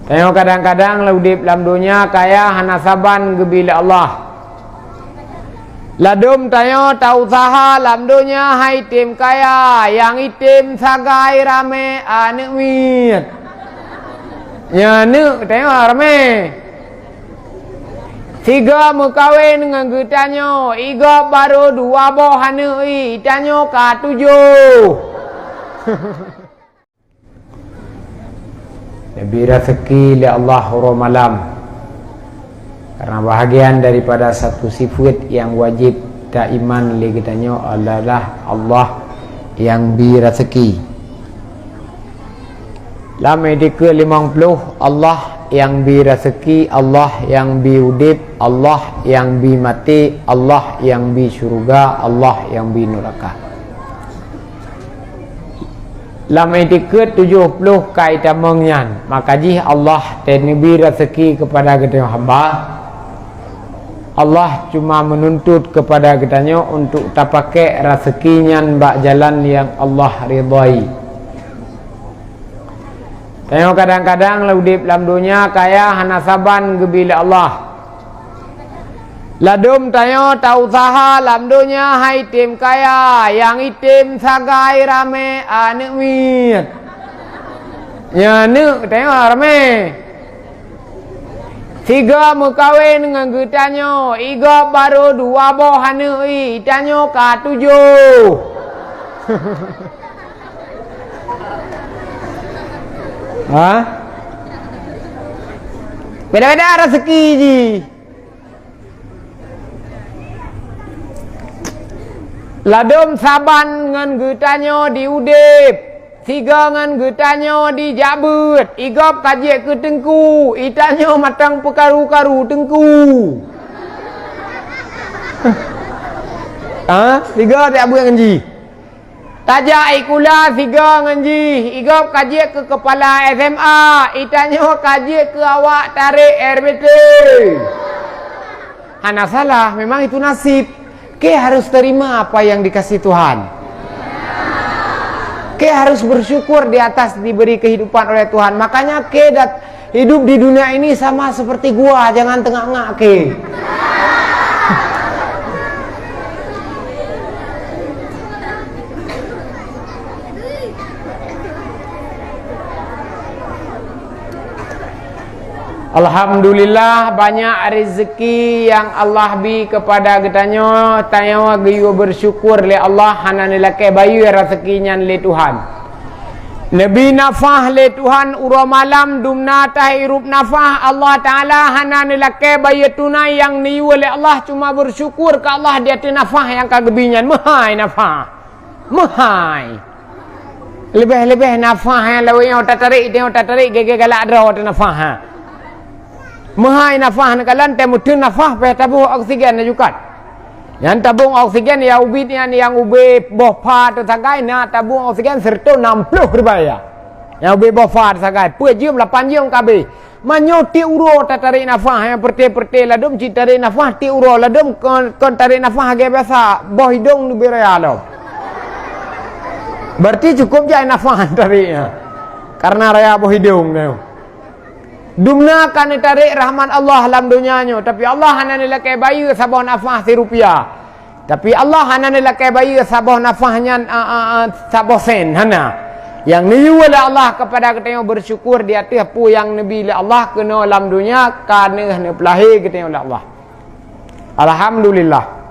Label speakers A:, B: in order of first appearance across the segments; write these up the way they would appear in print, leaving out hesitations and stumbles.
A: Tengok kadang-kadang laudip dalam dunia kaya hana saban gebila Allah. Ladum tayo tau usaha dalam dunia hai tim kaya, yang itim sagai rame anek mit. Ya nek tengok rame. Tiga mukawin dengan getanyo, iga baru dua boh hanui, itanyo ka 7. Lebih rezeki li Allah huru malam. Karena bahagian daripada satu sifat yang wajib daiman li getanyo adalah Allah yang bi rezeki. Lama ke 50 Allah yang bi rezeki, Allah yang bi udip, Allah yang bi mati, Allah yang bi syurga, Allah yang bi neraka. Lama ke 70 kaitan mengyan, maka jih Allah dan bi rezeki kepada kita hamba. Allah cuma menuntut kepada kitanya untuk tak pakai rezekinya bak jalan yang Allah ridai. Tengok kadang-kadang laudip dalam dunia kaya hana saban gebila Allah. Ladum tayo tau usaha dalam dunia hai tim kaya, yang itim sagai rame anek mit. Ya nek tengok rame. Tiga mukawin dengan getanyo, iga baru dua boh hanui, itanyo ka 7. Ha? Beda-beda rezeki ji. Ladum saban ngan getanyo di udip, tiga ngan getanyo di jabut, igop kajek ke tengku, itanyo matang pekaru-karu tengku. Ha? Tiga tak buat nganji. Tajak ikula tiga nganji, igop kajek ke kepala SMA, itanyo kajek ke awak tarik RBT. Hana salah, memang itu nasib. Ke harus terima apa yang dikasih Tuhan. Ke harus bersyukur di atas diberi kehidupan oleh Tuhan. Makanya ke hidup di dunia ini sama seperti gua, jangan tengah-tengah ke. Alhamdulillah banyak rezeki yang Allah bi kepada getanyo, tayo giyo bersyukur le Allah hana nilake bayu rezekinya le Tuhan. Nabi nafah le Tuhan ura malam dumna tahirup nafah Allah Taala hana nilake bayu tunai yang niu le Allah, cuma bersyukur ke Allah dia tu nafah yang kagebinyan mahai nafah. Mahai. Lebih-lebih nafah yang lawi yang tarik gege galak dra tu nafah. Mahai nafah nak kalan temu tu nafah pe tabung oksigen na jukat. Yang tabung oksigen yang ubit yang ube bofa tu sagai na tabung oksigen serta 60 ribaya. Yang ube bofa tu sagai pe jium 8 jium kabe. Manyo ti uro tarik nafah yang perte-perte ladum ci tarik nafah ti uro ladum kon tarik nafah ge biasa boh hidung nu beraya lo. Berarti cukup je nafah tariknya. Karena raya boh hidung tu. Dumna kan tarik rahmat Allah dalam dunianya, tapi Allah hana nilai bayu sabah nafah ₹1. Tapi Allah hana nilai bayu sabah nafahnya sabah sen hana. Yang niu oleh Allah kepada kita yang bersyukur di atas apa yang Nabi Allah kena dalam dunia karena hana pelahi kita oleh Allah. Alhamdulillah.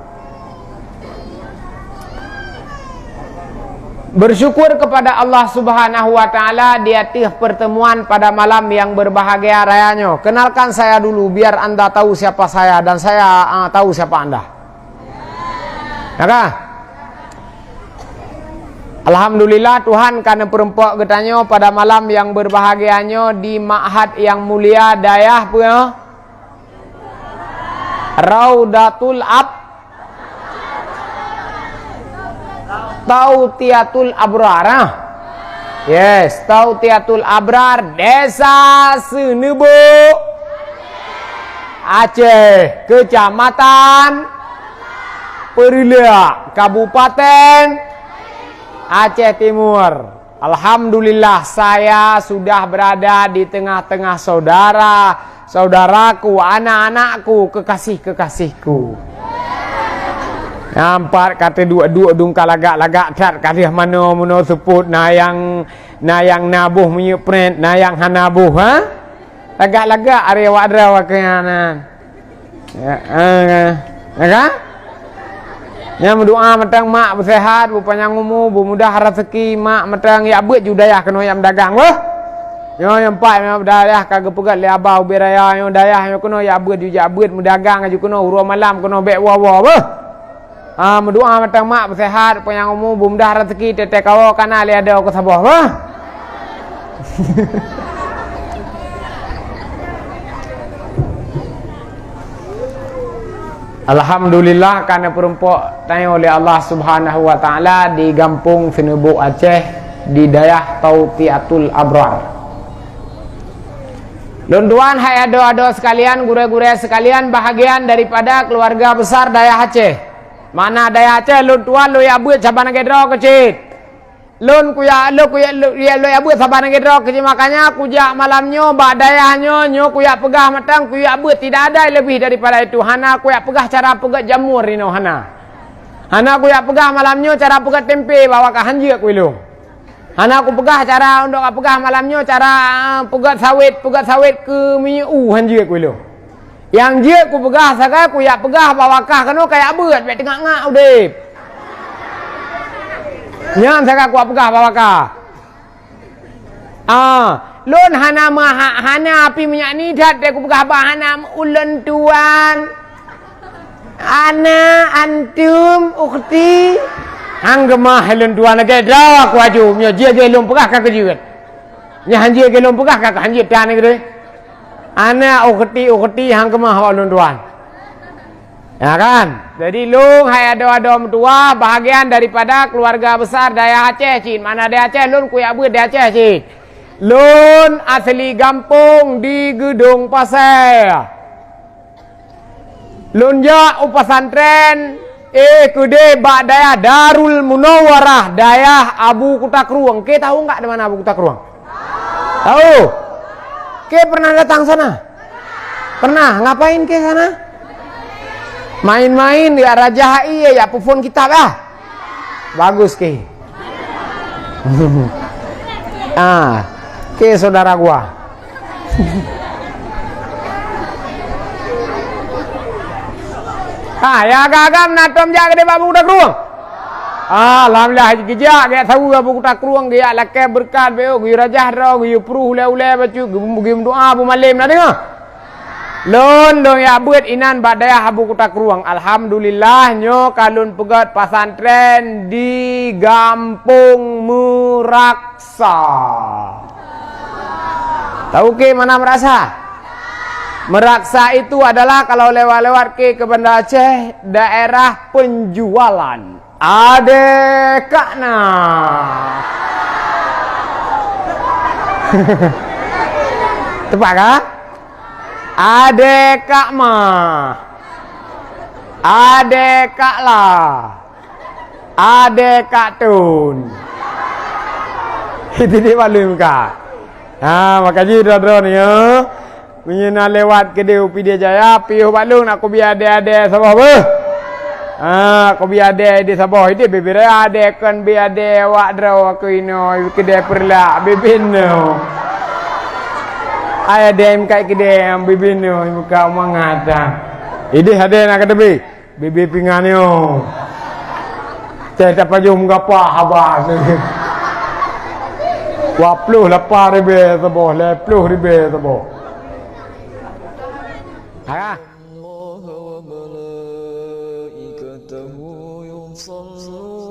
A: Bersyukur kepada Allah Subhanahu wa taala di atas pertemuan pada malam yang berbahagia rayanya. Kenalkan saya dulu biar Anda tahu siapa saya dan saya tahu siapa Anda. Ya, alhamdulillah Tuhan karena perempuan getanyo pada malam yang berbahagianya di ma'had yang mulia dayah punya Raudatul Tautiatul Abrar. Yes, Tautiatul Abrar, Desa Senebo, Aceh, Kecamatan Perila, Kabupaten Aceh Timur. Alhamdulillah saya sudah berada di tengah-tengah saudaraku, anak-anakku, kekasih-kekasihku. Nampak kata dua dungkal lagak-lagak tat kata mana sebut nayang nabuh menyepret nayang hanabuh ha. Lagak-lagak arewa keyanan. Ya kan? Yang berdoa matang mak bersehat, berpanjang umur, bermudah rezeki, mak matang ya buat judayah kena yang dagang weh. Yo yang empat yang dayah kagak pegat le abah ubi raya yang dayah yang kena ya buat juga buat mendagang aja kena urus malam kena bek wawa weh. Berdoa matang mak bersehat, berpanjang umur, bermudah rezeki, tetek kau kana le ada ke sabah weh. Alhamdulillah kerana perempuan tanya oleh Allah Subhanahu wa taala di kampung Senebuk Aceh di daerah Taufiatul Abrar. Tuan hai ado-ado sekalian, gure-gure sekalian, bahagian daripada keluarga besar daerah Aceh. Mana daerah Aceh tuan lu ya buat saban gedro kecil. Lun kuya buat saban gedro kecil makanya kuja malamnya bak dayahnya nyo kuya pegah matang kuya buat tidak ada lebih daripada itu. Hana kuya pegah cara pegat jamur ini hana. Hana kuya pegah malamnya cara pegat tempe bawa ke hanjia kuilung. Hana aku pegah cara untuk pegah malamnya cara pegat sawit ke minyak hanjia kuilung. Yang dia ku pegah saga kuya pegah bawa kah kena kayak buat bet tengah ngak udip. Yang saya kuat pegah bawa kah. Lun hana api minyak ni dah aku pegah bahana ulen tuan. Ana antum ukhti. Hang gemah lun tuan lagi dah aku aju. Dia lun pegah kah kejiwet. Nya hanjir ke lun pegah kah hanjir tan ni ke. Ana ukhti hang gemah lun tuan. Ya kan? Jadi lung hai ado-ado tua bahagian daripada keluarga besar daerah Aceh cin. Mana daerah Aceh lun kuya buat daerah Aceh cin. Lun asli kampung di Gedung Pasir. Lun ja pesantren kude bak daerah Darul Munawwarah daerah Abu Kutak Ruang. Ke tahu enggak di mana Abu Kutak Ruang? Tahu? Ke pernah datang sana? Pernah. Ngapain ke sana? Main-main ya Raja HI ya pufon kitab lah. Bagus ke. Ke saudara gua. Ya agak-agak natom jaga de babu kutak ruang. Alhamdulillah haji kijak dia tahu babu kutak ruang dia lakai berkat beo gui Raja ro gui pruh ule bacu gui doa bu malam na dengar. Lun ya buat inan badaya Abu Kutak Ruang. Alhamdulillah nyo kalun pegat pesantren di Kampung Meraksa. Tahu ke mana Meraksa? Meraksa itu adalah kalau lewat-lewat ke Banda Aceh daerah penjualan. Adekakna. Tepat kah? Adekak mah, adekak lah, adekak tun. Itu dia maklum kah? Makanya drone ya. Punya lewat ke dia upi dia jaya, piu balung nak ko biar ade sabah beh. Ko biar ade sabah itu bebere ade kan biar ade wak draw aku ino ke dia perla bebino. Ayah dem kai kede am bibino muka mangata. Ide hade nak kedebi. Bibi pinganyo. Cai apa jom gapa habas. Wapluh lapar ribe sabo, lepluh ribe sabo. Ha. Allah wa malaikatahu yusalluna